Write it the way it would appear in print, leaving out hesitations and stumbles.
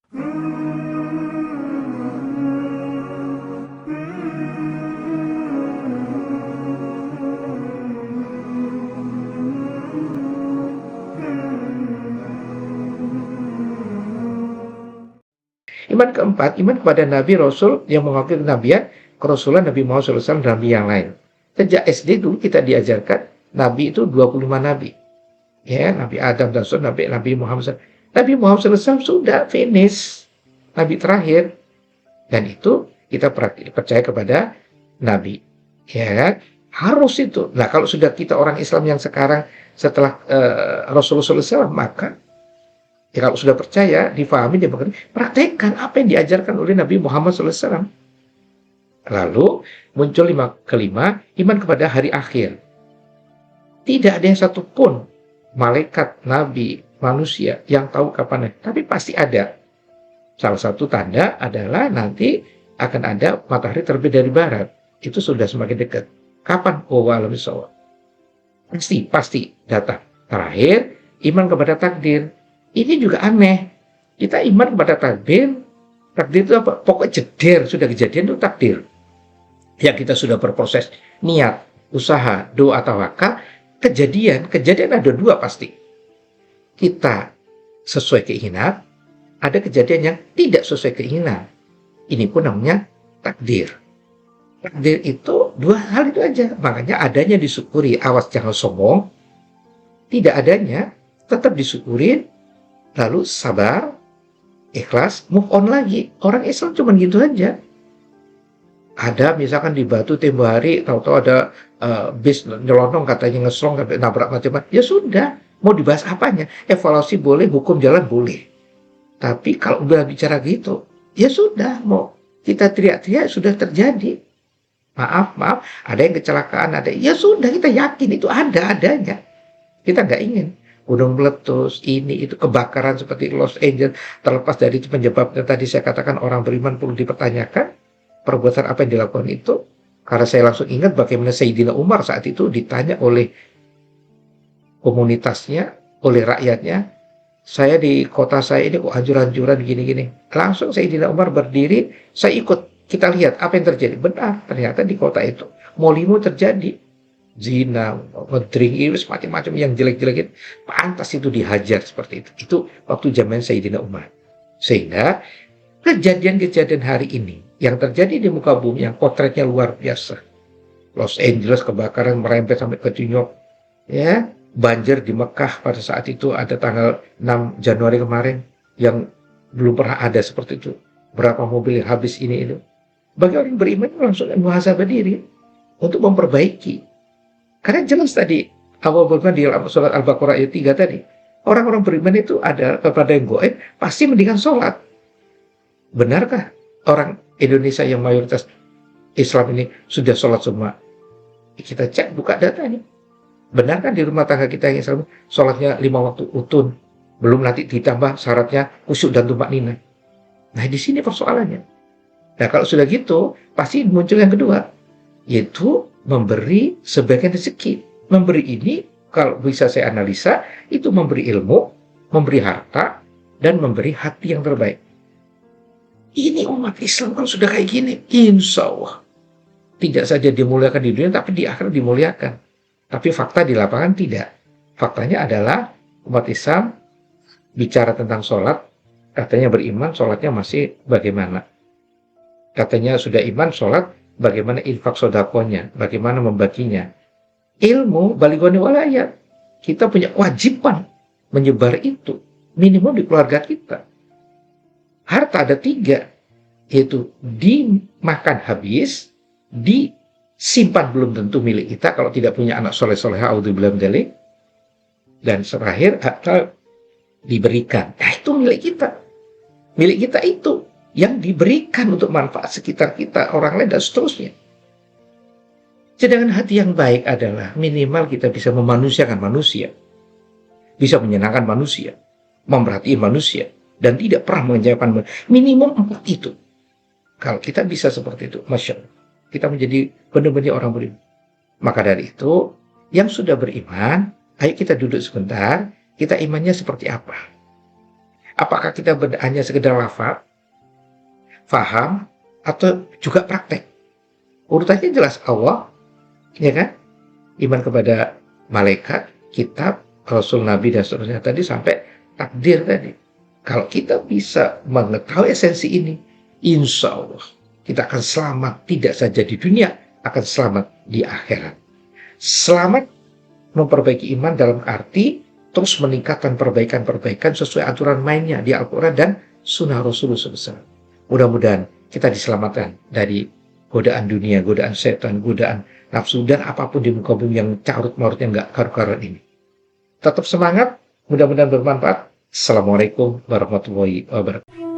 Iman keempat, iman kepada Nabi Rasul yang mengakui kenabian, kerasulan Nabi Muhammad SAW dan Nabi yang lain. Sejak SD dulu kita diajarkan Nabi itu 25 Nabi. Ya, Nabi Adam dan Nabi Muhammad SAW. Nabi Muhammad SAW sudah finish. Nabi terakhir. Dan itu kita percaya kepada Nabi. Ya kan? Harus itu. Nah, kalau sudah kita orang Islam yang sekarang setelah Rasulullah SAW, maka ya kalau sudah percaya, difahami, dia praktekkan apa yang diajarkan oleh Nabi Muhammad SAW. Lalu muncul kelima, iman kepada hari akhir. Tidak ada yang satupun malaikat, nabi, manusia yang tahu kapan, tapi pasti ada. Salah satu tanda adalah nanti akan ada matahari terbit dari barat. Itu sudah semakin dekat. Kapan? Wallahu a'lam. Pasti datang. Terakhir, iman kepada takdir. Ini juga aneh. Kita iman kepada takdir. Takdir itu apa? Pokok jeder, sudah kejadian itu takdir. Yang kita sudah berproses niat, usaha, doa, tawakal, kejadian ada dua pasti. Kita sesuai keinginan, ada kejadian yang tidak sesuai keinginan. Ini pun namanya takdir. Takdir itu dua hal itu aja. Makanya adanya disyukuri, awas jangan sombong. Tidak adanya, tetap disyukuri, lalu sabar, ikhlas, move on lagi. Orang Islam cuma gitu aja. Ada misalkan di Batu tempo hari, tahu-tahu ada bis nyelonong katanya ngeslong, nabrak macam-macam. Ya sudah, mau dibahas apanya? Evaluasi boleh, hukum jalan boleh. Tapi kalau udah bicara gitu, ya sudah, mau kita teriak-teriak sudah terjadi. Maaf, ada yang kecelakaan, ada. Ya sudah, kita yakin itu adanya. Kita nggak ingin gunung meletus, ini itu kebakaran seperti Los Angeles. Terlepas dari itu penyebabnya tadi saya katakan orang beriman perlu dipertanyakan perbuatan apa yang dilakukan itu. Karena saya langsung ingat bagaimana Sayyidina Umar saat itu ditanya oleh komunitasnya, oleh rakyatnya, saya di kota saya ini kok hancur-hancuran gini-gini. Langsung Sayyidina Umar berdiri, saya ikut, kita lihat apa yang terjadi. Benar, ternyata di kota itu molimu terjadi, zina, ngedring, macam-macam yang jelek-jelekin, pantas itu dihajar seperti itu. Itu waktu zaman Sayyidina Umar. Sehingga kejadian-kejadian hari ini yang terjadi di muka bumi yang potretnya luar biasa. Los Angeles kebakaran merembet sampai ke New York, ya, banjir di Mekah pada saat itu ada tanggal 6 Januari kemarin yang belum pernah ada seperti itu. Berapa mobil yang habis ini itu. Bagi orang beriman langsung muhasabah diri untuk memperbaiki. Karena jelas tadi awal beriman di surat Al-Baqarah ayat 3 tadi, orang-orang beriman itu ada kepada yang goib pasti mendingan sholat. Benarkah orang Indonesia yang mayoritas Islam ini sudah sholat semua? Kita cek, buka datanya. Benarkah di rumah tangga kita yang Islam sholatnya 5 waktu utun, belum nanti ditambah syaratnya khusyuk dan tumak nina. Nah di sini persoalannya. Nah kalau sudah gitu pasti muncul yang kedua, yaitu memberi sebagian rezeki. Memberi ini kalau bisa saya analisa itu memberi ilmu, memberi harta, dan memberi hati yang terbaik. Ini umat Islam kalau sudah kayak gini, insya Allah tidak saja dimuliakan di dunia, tapi di akhirat dimuliakan. Tapi fakta di lapangan tidak. Faktanya adalah umat Islam bicara tentang sholat, katanya beriman, sholatnya masih bagaimana. Katanya sudah iman, sholat, bagaimana infak sodakonya, bagaimana membaginya. Ilmu, baligoni walayat. Kita punya kewajiban menyebar itu, minimum di keluarga kita. Harta ada 3, yaitu dimakan habis, disimpan belum tentu milik kita kalau tidak punya anak soleh-soleha, audzubillah min dzalik, dan terakhir harta diberikan. Nah itu milik kita. Milik kita itu yang diberikan untuk manfaat sekitar kita, orang lain dan seterusnya. Sedangkan hati yang baik adalah minimal kita bisa memanusiakan manusia, bisa menyenangkan manusia, memperhatikan manusia, dan tidak pernah mengecewakan. Minimum 4 itu. Kalau kita bisa seperti itu, Masya Allah, kita menjadi benar-benar orang beriman. Maka dari itu, yang sudah beriman, ayo kita duduk sebentar, kita imannya seperti apa? Apakah kita hanya sekedar lafaz, faham, atau juga praktek? Urutannya jelas Allah, ya kan? Iman kepada malaikat, kitab, Rasul, Nabi, dan seterusnya tadi sampai takdir tadi. Kalau kita bisa mengetahui esensi ini, insya Allah kita akan selamat tidak saja di dunia, akan selamat di akhirat. Selamat memperbaiki iman dalam arti terus meningkatkan perbaikan-perbaikan sesuai aturan mainnya di Al-Quran dan Sunnah Rasulullah SAW. Mudah-mudahan kita diselamatkan dari godaan dunia, godaan setan, godaan nafsu, dan apapun di muka bumi yang carut-marut yang nggak karu-karuan ini. Tetap semangat, mudah-mudahan bermanfaat. Assalamualaikum warahmatullahi wabarakatuh.